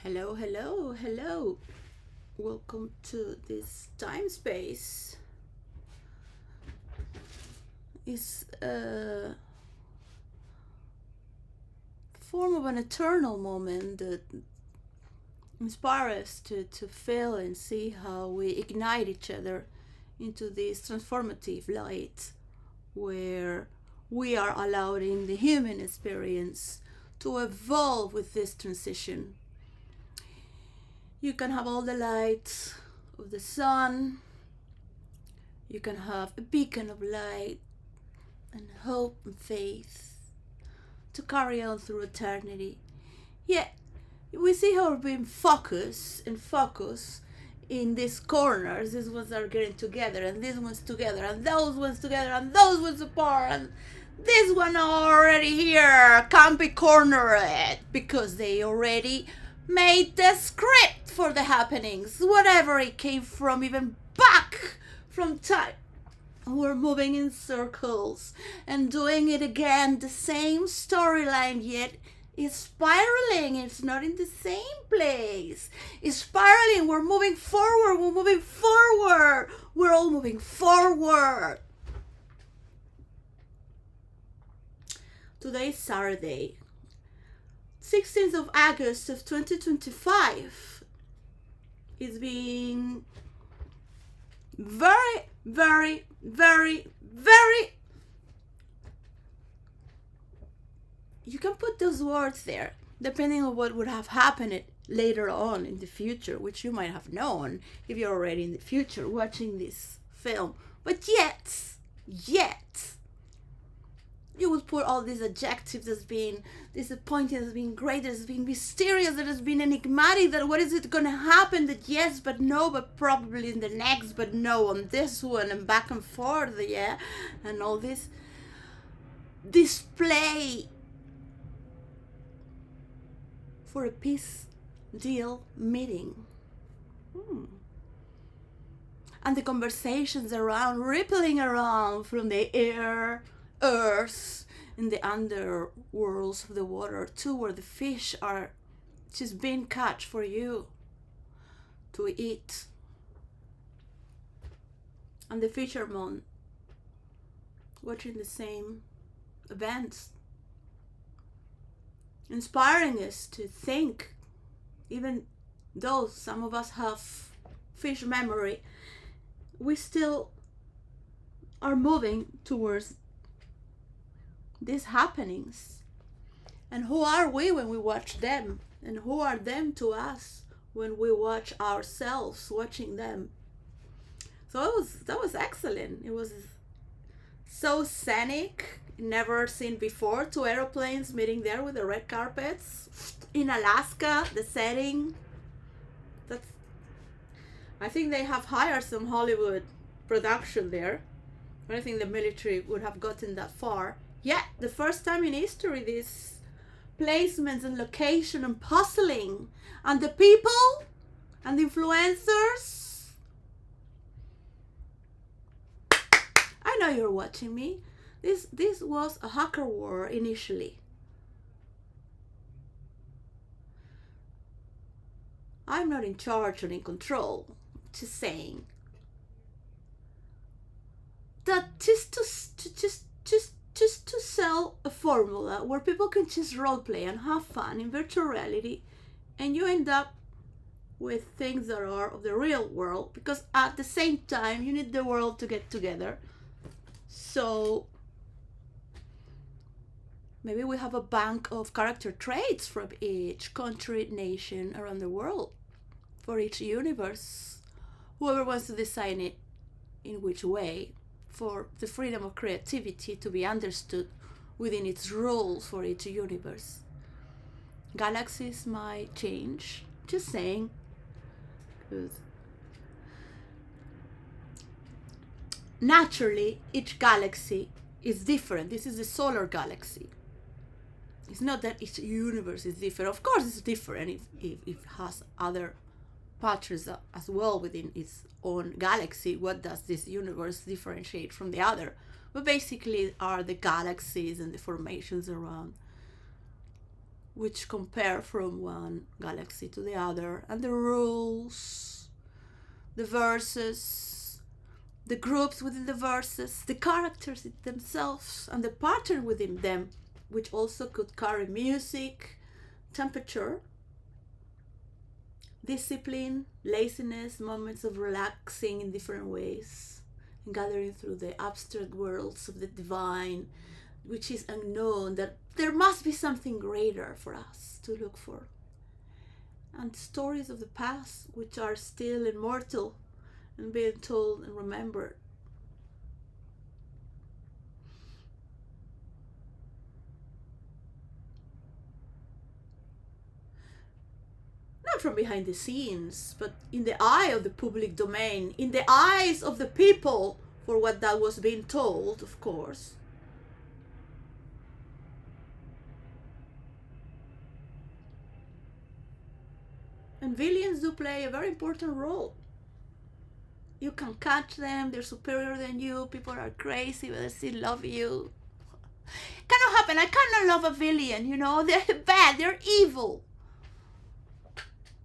Hello, hello, hello. Welcome to this time space. It's a form of an eternal moment that inspires us to feel and see how we ignite each other into this transformative light where we are allowed in the human experience to evolve with this transition. You can have all the light of the sun. You can have a beacon of light and hope and faith to carry on through eternity. Yet, we see how we're being focused in these corners. These ones are getting together, and these ones together, and those ones together, and those ones apart, and this one already here can't be cornered because they already made the script for the happenings, whatever it came from, even back from time. We're moving in circles and doing it again, the same storyline, yet it's spiraling. It's not in the same place. It's spiraling. We're moving forward. We're all moving forward. Today is Saturday, 16th of August of 2025. It's been very, you can put those words there depending on what would have happened later on in the future, which you might have known if you're already in the future watching this film. But yet you would put all these adjectives as being disappointing, as being great, as being mysterious, as being enigmatic, that what is it going to happen, that yes, but no, but probably in the next, but no on this one, and back and forth, yeah, and all this display for a peace deal meeting. And the conversations around, rippling around from the air, earth, in the underworlds of the water too, where the fish are just being caught for you to eat, and the fishermen watching the same events, inspiring us to think, even though some of us have fish memory, we still are moving towards these happenings. And who are we when we watch them? And who are them to us when we watch ourselves watching them? So that was excellent. It was so scenic, never seen before. 2 aeroplanes meeting there with the red carpets in Alaska, the setting. I think they have hired some Hollywood production there. I don't think the military would have gotten that far. Yeah, the first time in history, these placements and location and puzzling, and the people and the influencers. I know you're watching me. This was a hacker war initially. I'm not in charge or in control. Just saying that just to sell a formula where people can just roleplay and have fun in virtual reality, and you end up with things that are of the real world, because at the same time you need the world to get together. So maybe we have a bank of character traits from each country, nation around the world, for each universe, whoever wants to design it in which way, for the freedom of creativity to be understood within its rules for each universe. Galaxies might change, just saying, because naturally each galaxy is different. This is the solar galaxy. It's not that each universe is different. Of course it's different if it has other patterns as well within its own galaxy. What does this universe differentiate from the other? But basically are the galaxies and the formations around which compare from one galaxy to the other, and the rules, the verses, the groups within the verses, the characters themselves, and the pattern within them, which also could carry music, temperature, discipline, laziness, moments of relaxing in different ways, and gathering through the abstract worlds of the divine, which is unknown, that there must be something greater for us to look for. And stories of the past, which are still immortal and being told and remembered. Not from behind the scenes, but in the eye of the public domain, in the eyes of the people, for what that was being told, of course. And villains do play a very important role. You can catch them, they're superior than you, people are crazy, but they still love you. Cannot happen. I cannot love a villain, you know, they're bad, they're evil.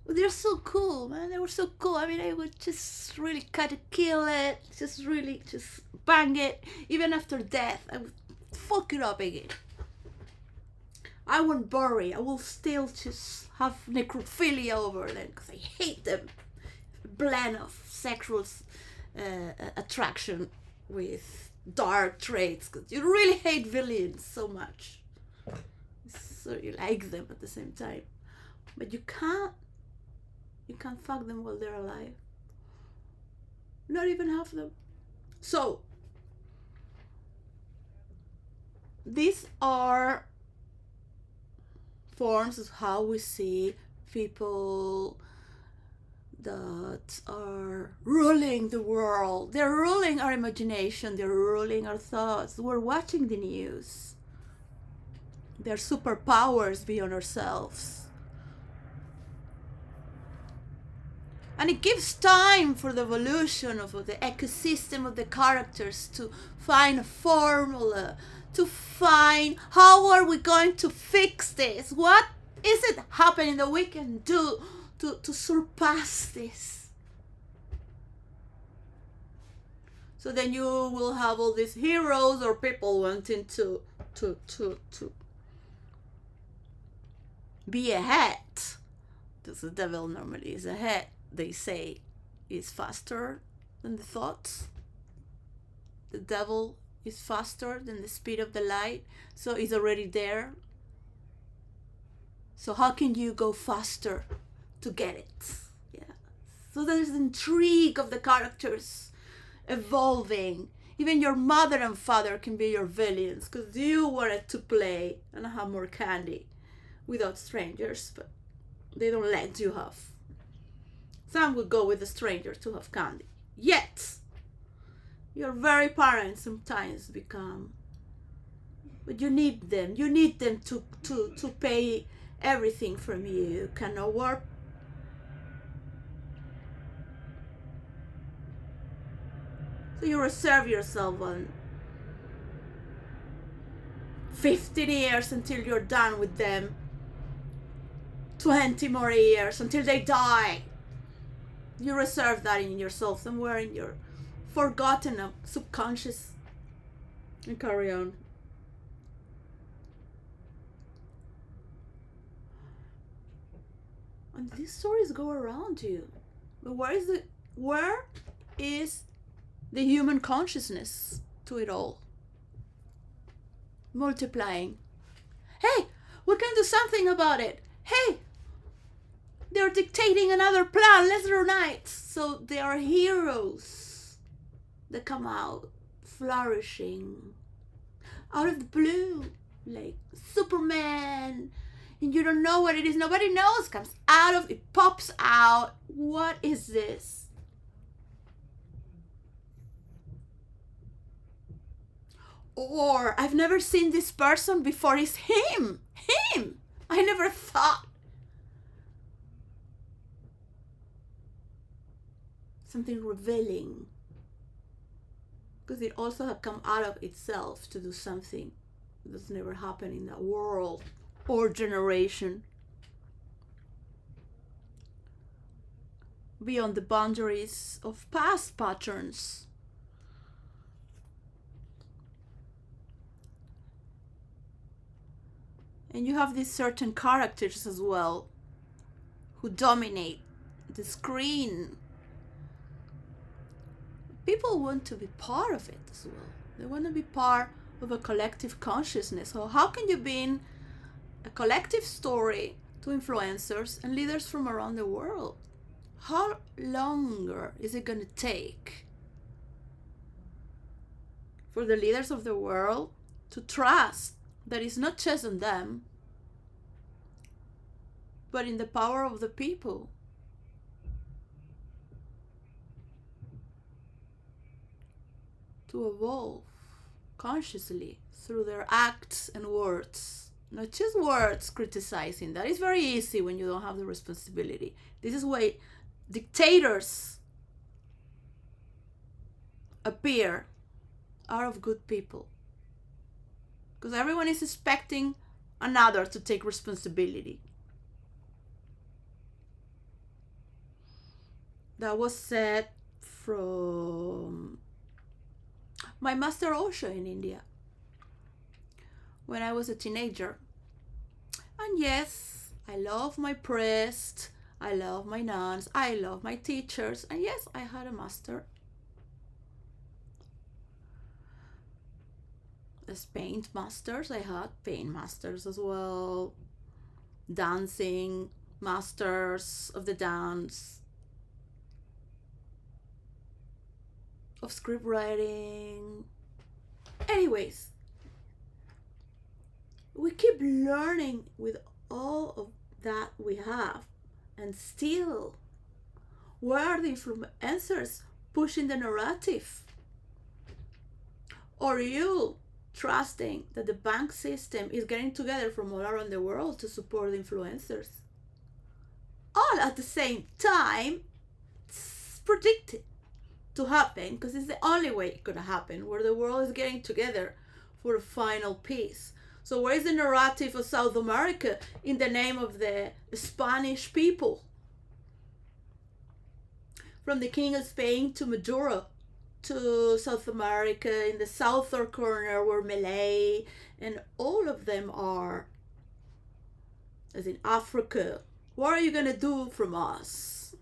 They're so cool, man. They were so cool. I mean, I would just really kind of kill it, just really just bang it. Even after death, I would fuck it up again. I won't bury. I will still just have necrophilia over them because I hate them. A blend of sexual attraction with dark traits. Because you really hate villains so much, so you like them at the same time, but you can't fuck them while they're alive. Not even half of them. So these are forms of how we see people that are ruling the world. They're ruling our imagination. They're ruling our thoughts. We're watching the news. They're superpowers beyond ourselves. And it gives time for the evolution of the ecosystem of the characters to find a formula, to find how are we going to fix this? What is it happening that we can do to surpass this? So then you will have all these heroes or people wanting to be ahead. Because the devil normally is ahead. They say is faster than the thoughts. The devil is faster than the speed of the light, so it's already there. So how can you go faster to get it? Yeah. So there's intrigue of the characters evolving. Even your mother and father can be your villains because you wanted to play and have more candy without strangers, but they don't let you have. Some would go with a stranger to have candy. Yet, your very parents sometimes become, but you need them. You need them to pay everything from you. You cannot work. So you reserve yourself on 15 years until you're done with them. 20 more years until they die. You reserve that in yourself somewhere in your forgotten subconscious and carry on. And these stories go around you. But where is the human consciousness to it all? Multiplying. Hey, we can do something about it. Hey, they're dictating another plan. Let's reunite. So they are heroes that come out flourishing out of the blue, like Superman, and you don't know what it is. Nobody knows. Comes out of it, pops out. What is this? Or I've never seen this person before. It's him. I never thought. Something revealing, because it also had come out of itself to do something that's never happened in that world or generation, beyond the boundaries of past patterns. And you have these certain characters as well who dominate the screen. People want to be part of it as well. They want to be part of a collective consciousness. So how can you be in a collective story to influencers and leaders from around the world? How longer is it going to take for the leaders of the world to trust that it's not just on them, but in the power of the people? To evolve consciously through their acts and words. Not just words criticizing. That is very easy when you don't have the responsibility. This is why dictators appear out of good people. Because everyone is expecting another to take responsibility. That was said from my master Osho in India when I was a teenager. And yes, I love my priest, I love my nuns, I love my teachers, and yes, I had a master. As paint masters, I had paint masters as well, dancing masters of the dance, of script writing. Anyways, we keep learning with all of that we have, and still, where are the influencers pushing the narrative? Or you trusting that the bank system is getting together from all around the world to support the influencers? All at the same time, it's predicted to happen, because it's the only way it could happen, where the world is getting together for a final peace. So where is the narrative of South America in the name of the Spanish people? From the King of Spain to Maduro, to South America in the southern corner where Malay and all of them are, as in Africa. What are you going to do from us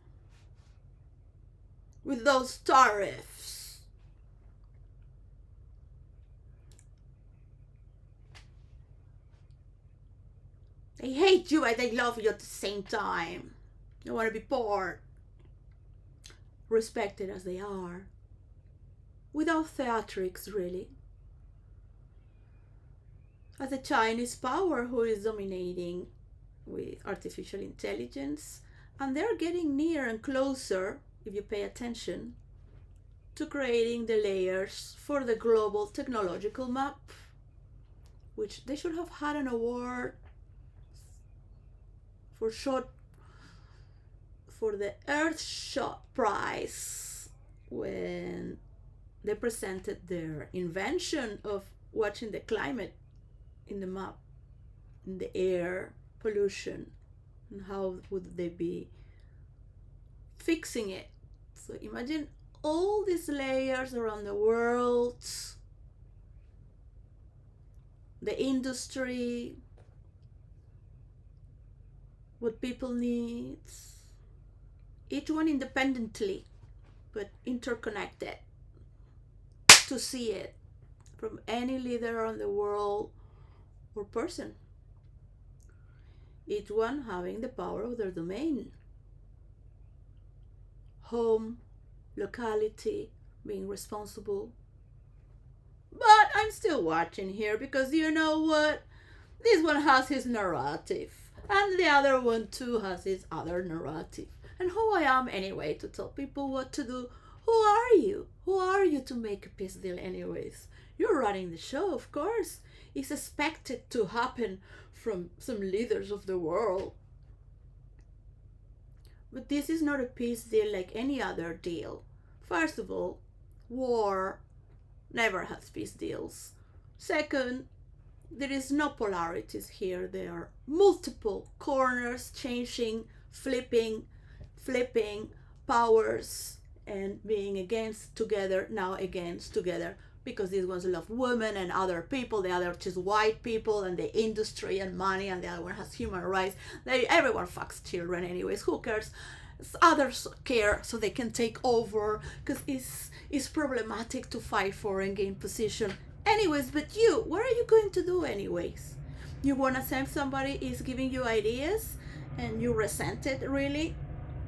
with those tariffs? They hate you and they love you at the same time. They want to be part, respected as they are, without theatrics really. As a Chinese power who is dominating with artificial intelligence, and they're getting near and closer, if you pay attention, to creating the layers for the global technological map, which they should have had an award for the Earthshot Prize when they presented their invention of watching the climate in the map, in the air pollution, and how would they be fixing it. So imagine all these layers around the world, the industry, what people need, each one independently but interconnected, to see it from any leader around the world or person, each one having the power of their domain, home, locality, being responsible. But I'm still watching here because you know what? This one has his narrative, and the other one too has his other narrative. And who I am anyway to tell people what to do? Who are you? Who are you to make a peace deal anyways? You're running the show, of course. It's expected to happen from some leaders of the world. But this is not a peace deal like any other deal. First of all, war never has peace deals. Second, there is no polarities here. There are multiple corners changing, flipping powers, and being against together, now against together, because this one's love women and other people, the other just white people and the industry and money, and the other one has human rights. Everyone fucks children anyways, who cares? Others care so they can take over, because it's problematic to fight for and gain position anyways. But you, what are you going to do anyways? You want to say somebody is giving you ideas and you resent it, really,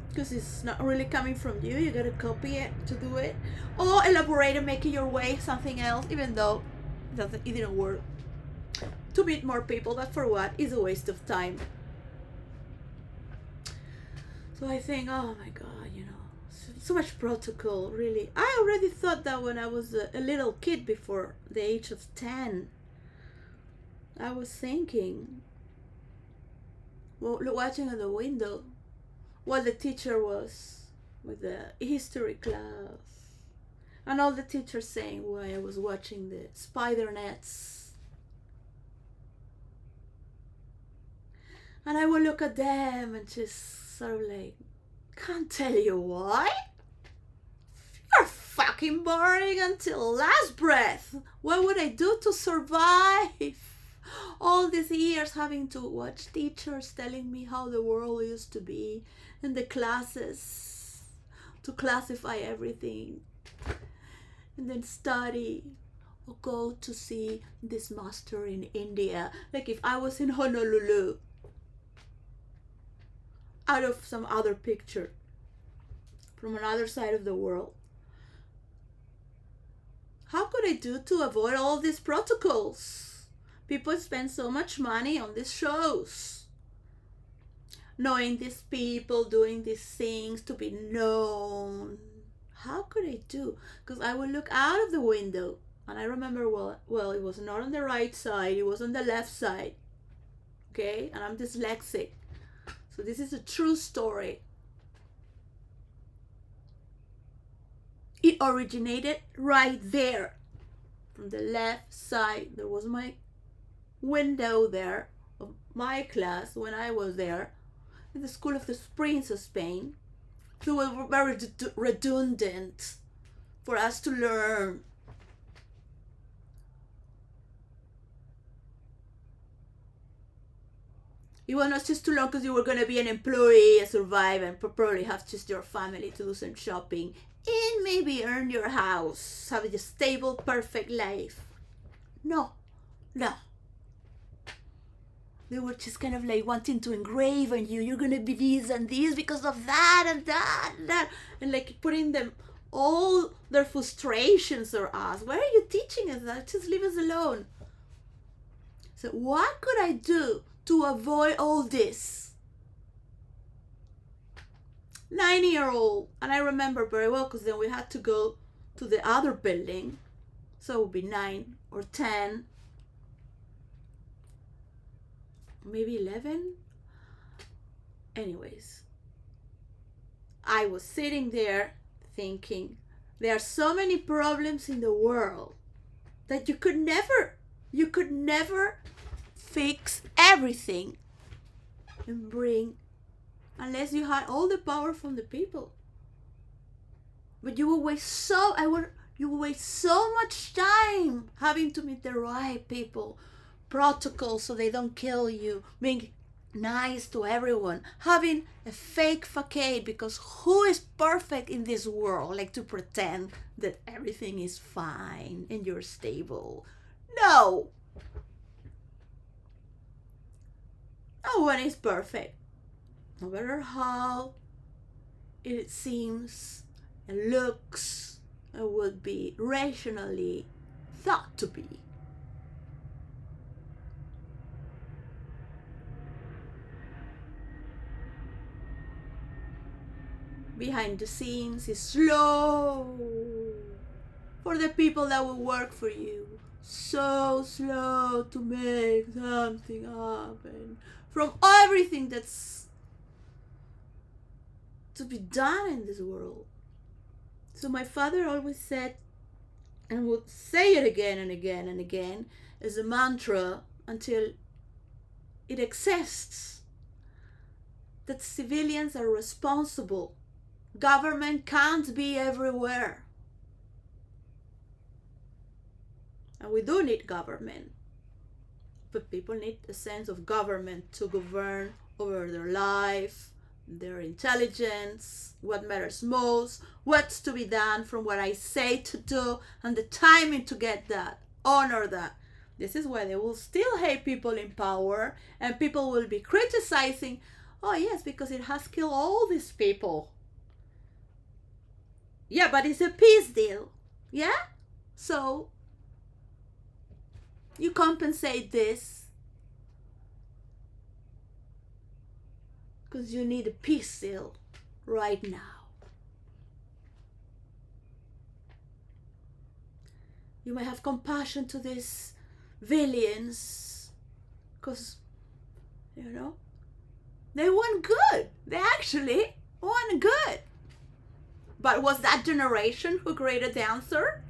because it's not really coming from you. You gotta copy it to do it, or elaborate and make it your way, something else, even though it didn't work, to meet more people. But for what? It's a waste of time. So I think, oh my god, so much protocol, really. I already thought that when I was a little kid, before the age of 10. I was thinking, well, watching at the window while the teacher was with the history class, and all the teachers saying why I was watching the spider nets. And I would look at them and just sort of like, can't tell you why. You're fucking boring until last breath. What would I do to survive? All these years having to watch teachers telling me how the world used to be, and the classes to classify everything, and then study or go to see this master in India. Like if I was in Honolulu, out of some other picture from another side of the world. How could I do to avoid all these protocols? People spend so much money on these shows, knowing these people, doing these things to be known. How could I do? Because I would look out of the window, and I remember, well, it was not on the right side, it was on the left side. Okay, and I'm dyslexic. So this is a true story. It originated right there. From the left side, there was my window there of my class when I was there in the School of the Prince of Spain. It was very redundant for us to learn. It was not just too long because you were going to be an employee, survive, and probably have just your family to do some shopping, and maybe earn your house, have a stable, perfect life. No. They were just kind of like wanting to engrave on you, you're going to be this and this because of that and that and that. And like putting them all their frustrations on us. Why are you teaching us that? Just leave us alone. So what could I do to avoid all this? 9-year-old, and I remember very well because then we had to go to the other building, so it would be 9 or 10, maybe 11. Anyways, I was sitting there thinking, there are so many problems in the world that you could never fix everything and bring, unless you had all the power from the people. But you will waste so much time having to meet the right people, protocols so they don't kill you, being nice to everyone, having a fake facade, because who is perfect in this world, like to pretend that everything is fine and you're stable? No one is perfect, no matter how it seems and looks and would be rationally thought to be. Behind the scenes is slow for the people that will work for you. So slow to make something happen from everything that's to be done in this world. So my father always said, and would say it again and again and again as a mantra, until it exists that civilians are responsible. Government can't be everywhere. And we do need government. But people need a sense of government to govern over their life, their intelligence, what matters most, what's to be done from what I say to do, and the timing to get that. Honor that. This is why they will still hate people in power, and people will be criticizing, oh yes, because it has killed all these people. Yeah, but it's a peace deal. Yeah? So you compensate this because you need a peace deal right now. You may have compassion to these villains because, you know, they want good. They actually want good. But was that generation who created the answer?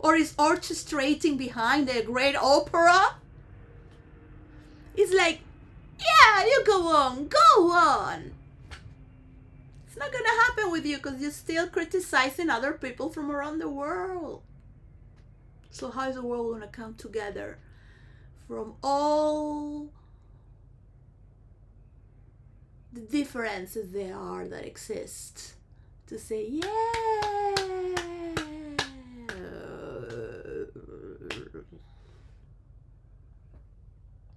Or is orchestrating behind a great opera? It's like, yeah, you go on. It's not gonna happen with you because you're still criticizing other people from around the world. So how is the world gonna come together from all the differences there are that exist to say, yeah,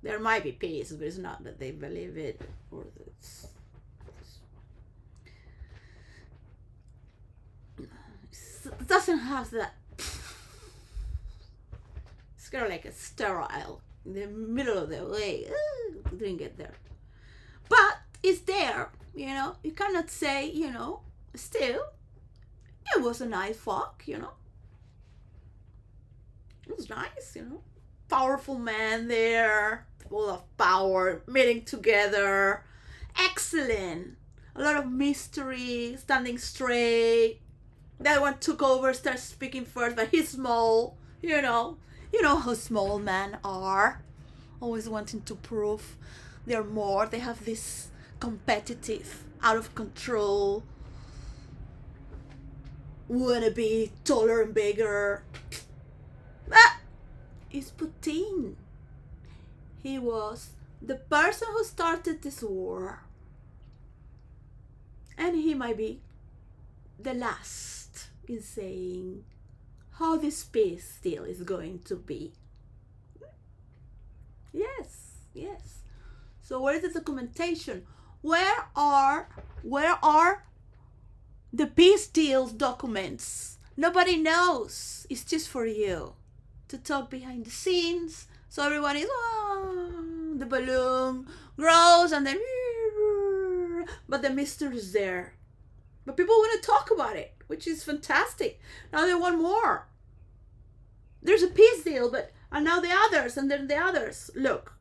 there might be peace, but it's not that they believe it, or that it doesn't have that. It's kind of like a sterile in the middle of the way. Didn't get there, but it's there. You know, you cannot say, you know, still, it was a nice fuck. You know, it was nice. You know, powerful man there, full of power, meeting together, excellent. A lot of mystery, standing straight. That one took over, started speaking first, but he's small. You know how small men are, always wanting to prove they're more. They have this competitive, out of control, wanna be taller and bigger. That is Putin. He was the person who started this war, and he might be the last in saying how this peace deal is going to be. Yes. So where is the documentation? Where are the peace deal documents? Nobody knows. It's just for you to talk behind the scenes. So everyone is, the balloon grows and then, but the mystery is there. But people want to talk about it, which is fantastic. Now they want more. There's a peace deal, and now the others, and then the others. Look,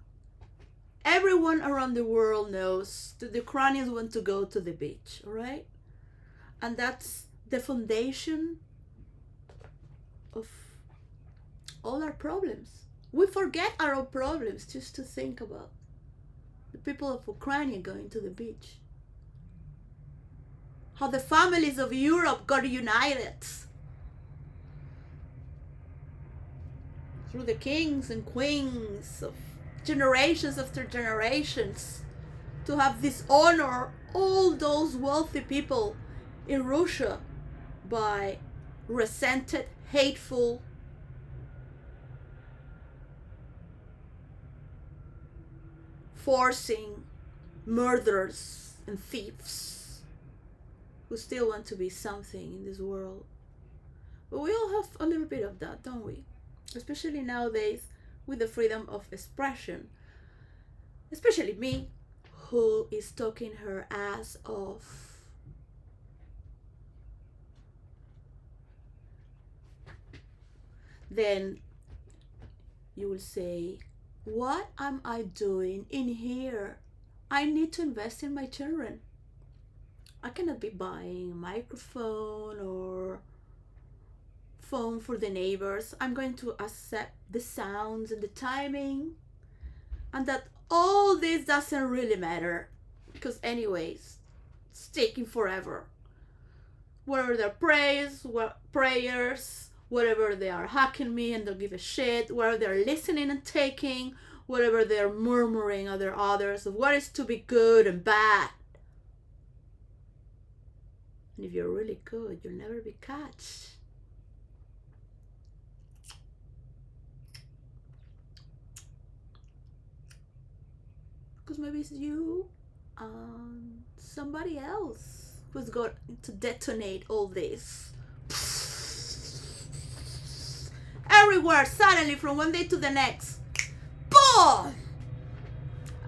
everyone around the world knows that the Ukrainians want to go to the beach, all right? And that's the foundation of all our problems. We forget our own problems just to think about the people of Ukraine going to the beach. How the families of Europe got united through the kings and queens of generations after generations to have dishonor all those wealthy people in Russia by resented, hateful, forcing murderers and thieves who still want to be something in this world. But we all have a little bit of that, don't we? Especially nowadays with the freedom of expression. Especially me, who is talking her ass off. Then you will say, what am I doing in here? I need to invest in my children. I cannot be buying a microphone or phone for the neighbors. I'm going to accept the sounds and the timing and that all this doesn't really matter, because anyways, it's taking forever. Whatever their prayers, whatever they are hacking me and don't give a shit, whatever they're listening and taking, whatever they're murmuring other others of what is to be good and bad. And if you're really good, you'll never be catched. Because maybe it's you and somebody else who's going to detonate all this. Everywhere, suddenly, from one day to the next. Boom!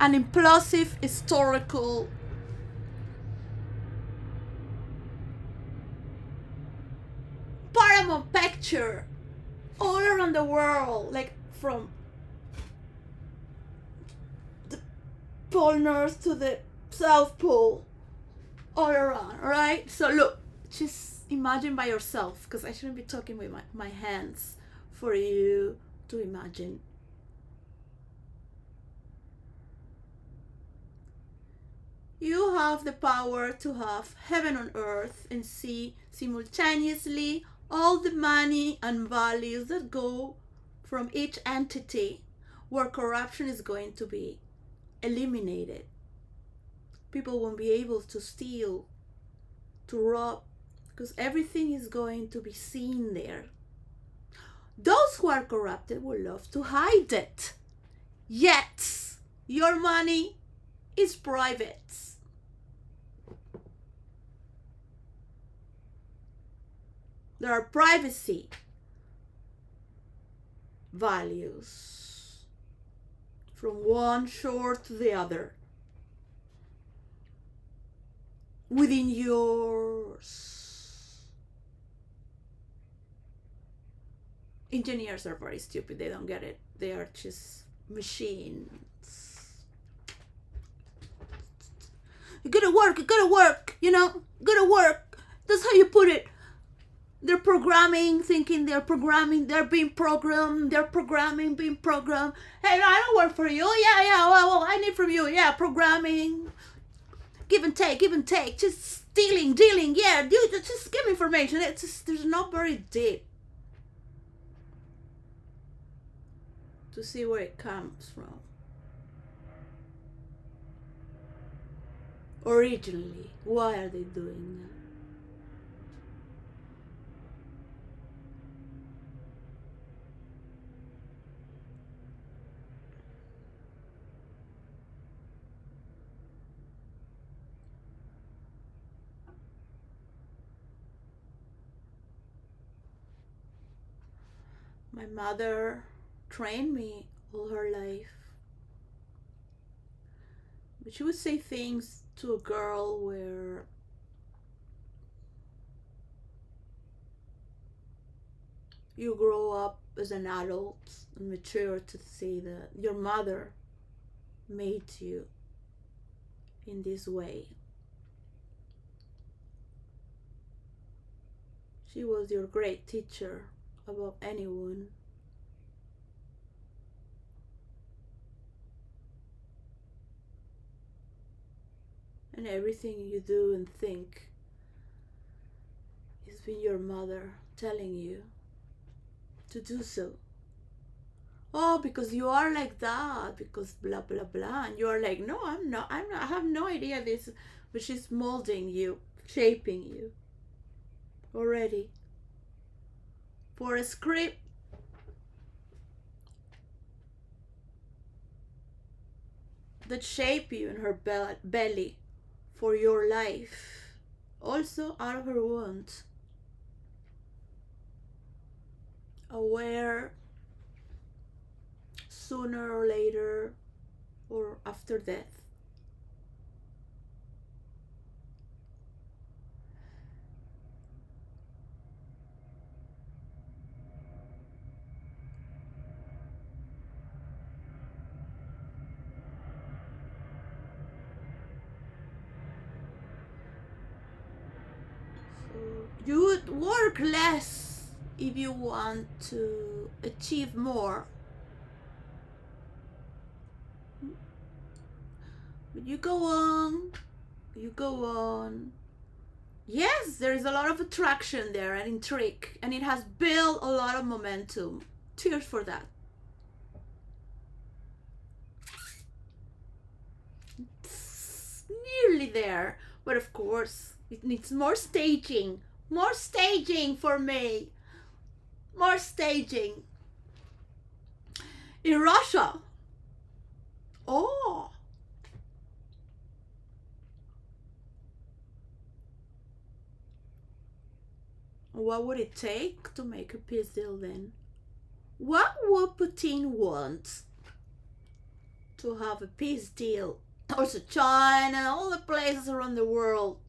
An implosive historical Paramount picture all around the world, like from the Pole North to the South Pole, all around, right? So look, just imagine by yourself, because I shouldn't be talking with my hands for you to imagine. You have the power to have heaven on earth and see simultaneously all the money and values that go from each entity, where corruption is going to be eliminated. People won't be able to steal, to rob, because everything is going to be seen there. Those who are corrupted will love to hide it. Yet, your money is private. There are privacy values from one shore to the other within yours. Engineers are very stupid. They don't get it. They are just machines. You gotta work, you know, gotta work. That's how you put it. They're programming, thinking they're programming, they're being programmed, they're programming, being programmed. Hey, no, I don't work for you. Yeah, well, I need from you. Yeah, programming. Give and take, just stealing, dealing. Yeah, dude, just give me information. It's just, there's not very deep to see where it comes from. Originally, why are they doing that? My mother trained me all her life. But she would say things to a girl where you grow up as an adult and mature to see that your mother made you in this way. She was your great teacher above anyone. And everything you do and think has been your mother telling you to do so. Oh, because you are like that, because blah blah blah, and you are like, no, I'm not, I have no idea this, but she's molding you, shaping you already for a script that shape you in her belly for your life, also out of her womb, aware sooner or later or after death. You would work less if you want to achieve more. But you go on, you go on. Yes, there is a lot of attraction there and intrigue, and it has built a lot of momentum. Cheers for that. It's nearly there, but of course, it needs more staging. More staging for me. More staging. In Russia. Oh. What would it take to make a peace deal then? What would Putin want to have a peace deal? Also China, all the places around the world.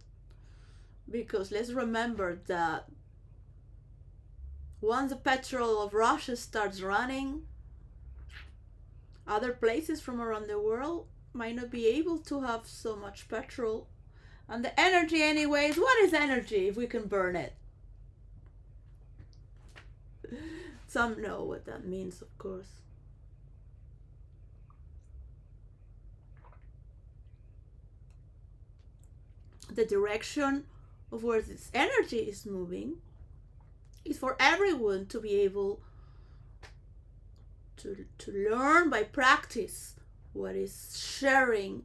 Because let's remember that once the petrol of Russia starts running, other places from around the world might not be able to have so much petrol. And the energy anyways, what is energy if we can burn it? Some know what that means, of course. The direction of where this energy is moving is for everyone to be able to learn by practice what is sharing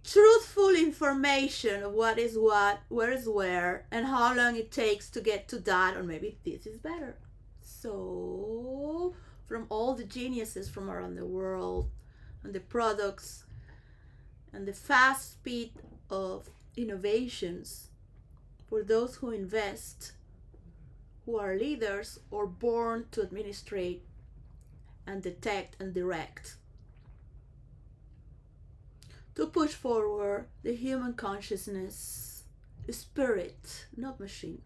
truthful information of what is what, where is where, and how long it takes to get to that, or maybe this is better. So, from all the geniuses from around the world, and the products, and the fast speed of innovations, for those who invest, who are leaders or born to administrate and detect and direct, to push forward the human consciousness, spirit, not machine.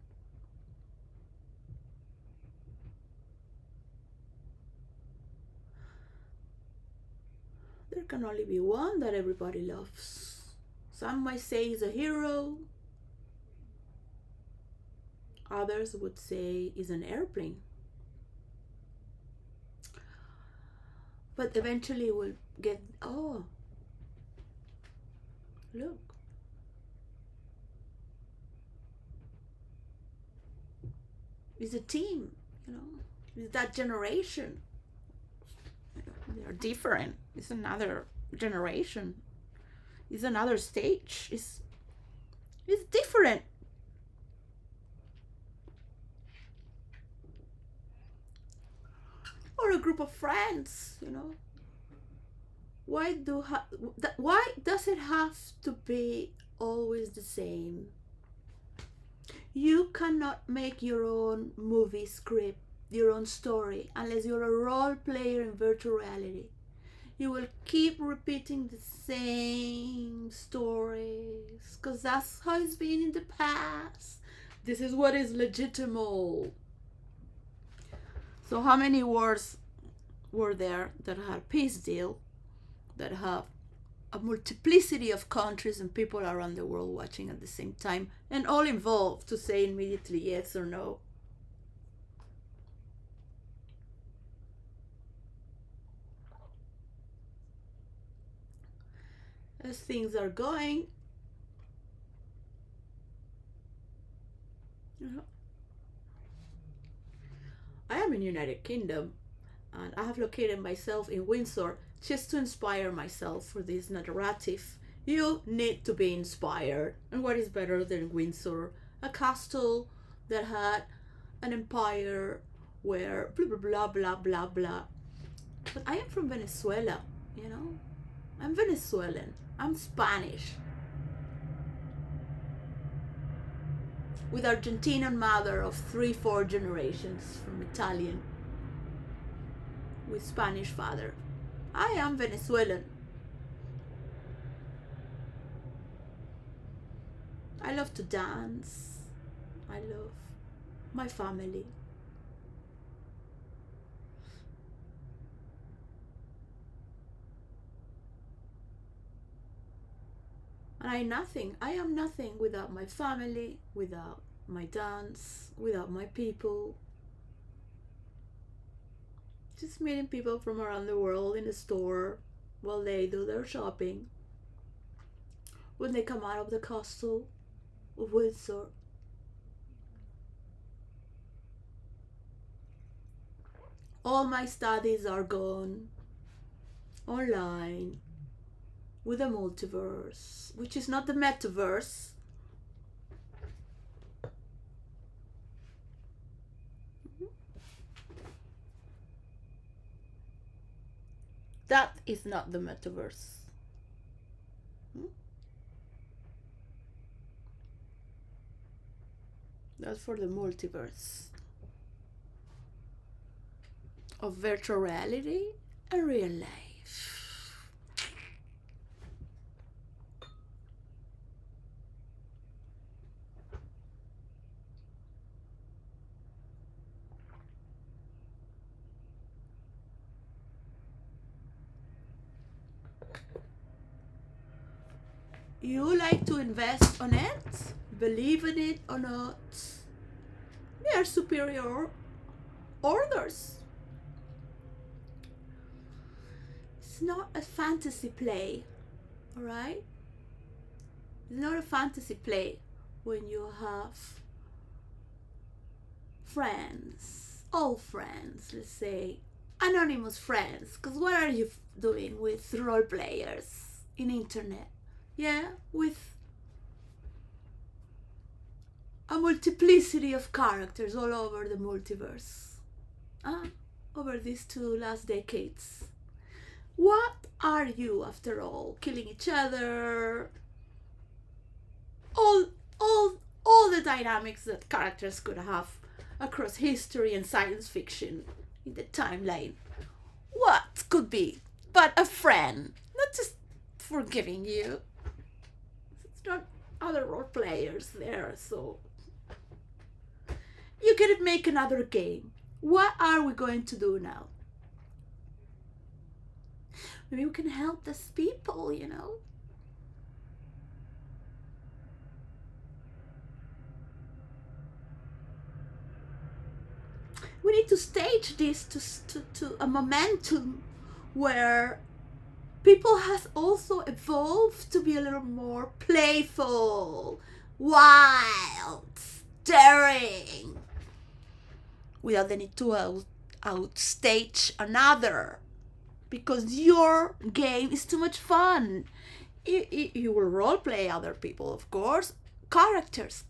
There can only be one that everybody loves. Some might say he's a hero. Others would say he's an airplane. But eventually we'll get, oh, look. It's a team, It's that generation. They are different. It's another generation. It's another stage. It's different. Or a group of friends, Why does it have to be always the same? You cannot make your own movie script, your own story, unless you're a role player in virtual reality. You will keep repeating the same stories because that's how it's been in the past. This is what is legitimate. So how many wars were there that had a peace deal, that have a multiplicity of countries and people around the world watching at the same time, and all involved to say immediately yes or no? As things are going, I am in United Kingdom, and I have located myself in Windsor just to inspire myself for this narrative. You need to be inspired, and what is better than Windsor, a castle that had an empire where blah blah blah blah blah blah. But I am from Venezuela, I'm Venezuelan, I'm Spanish, with Argentinian mother of 3-4 generations from Italian, with Spanish father. I am Venezuelan. I love to dance. I love my family. And I am nothing without my family, without my dance, without my people. Just meeting people from around the world in the store, while they do their shopping, when they come out of the castle of Windsor. All my studies are gone online with the multiverse, which is not the metaverse. That is not the metaverse. That's for the multiverse of virtual reality and real life. You like to invest on it, believe in it or not. They are superior orders. It's not a fantasy play, alright? It's not a fantasy play when you have friends, old friends, let's say, anonymous friends, because what are you doing with role players in internet? Yeah, with a multiplicity of characters all over the multiverse, over these 2 last decades. What are you, after all? Killing each other, all the dynamics that characters could have across history and science fiction in the timeline. What could be but a friend, not just forgiving you? It's not other role players there, so you could make another game. What are we going to do now? Maybe we can help these people, you know? We need to stage this to a momentum where people has also evolved to be a little more playful, wild, daring, without the need to outstage another, because your game is too much fun. You will role play other people, of course. Characters.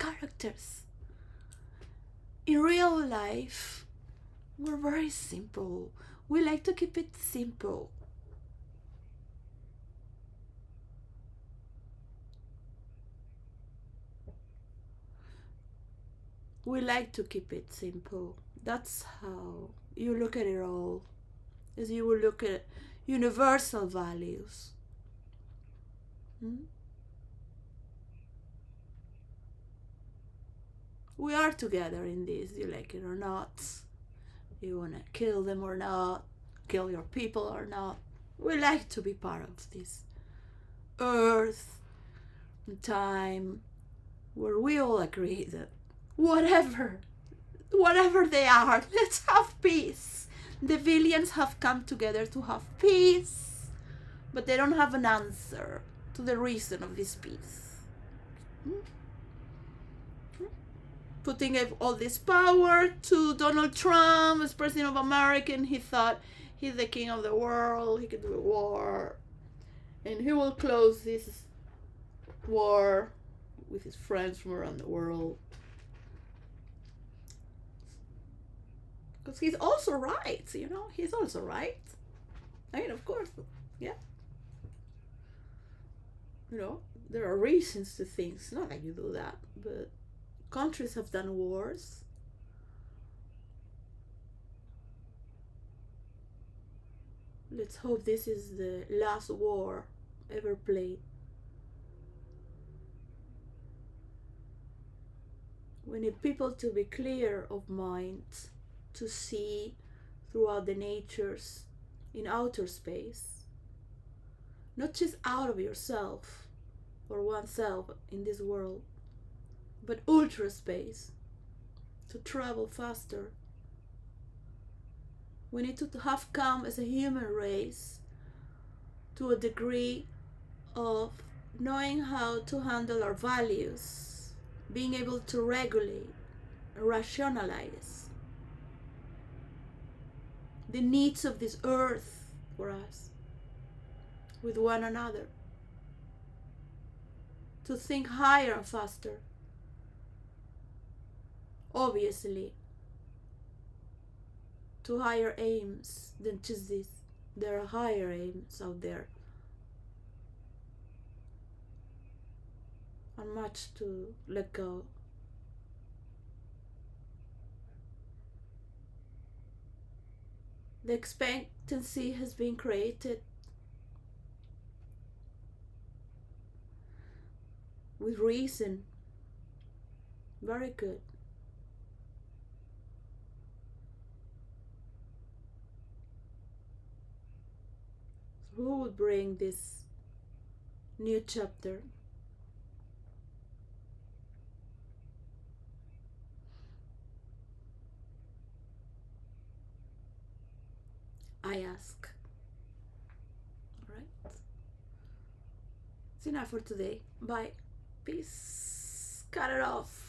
In real life, we're very simple. We like to keep it simple. We like to keep it simple. That's how you look at it all, as you will look at universal values. We are together in this, you like it or not. You want to kill them or not, kill your people or not. We like to be part of this earth and time where we all agree that whatever they are, let's have peace. The villains have come together to have peace, but they don't have an answer to the reason of this peace. Putting all this power to Donald Trump as president of America, and he thought he's the king of the world, he could do a war, and he will close this war with his friends from around the world. Because he's also right, you know, he's also right. I mean, of course, yeah. You know, there are reasons to things, not that you do that, but countries have done wars. Let's hope this is the last war ever played. We need people to be clear of mind, to see throughout the natures in outer space, not just out of yourself or oneself in this world, but ultra space, to travel faster. We need to have come as a human race to a degree of knowing how to handle our values, being able to regulate, rationalize the needs of this earth for us, with one another, to think higher and faster. Obviously, to higher aims than just this. There are higher aims out there, and much to let go. The expectancy has been created with reason. Very good. So who would bring this new chapter? I ask. Alright. It's enough for today. Bye. Peace. Cut it off.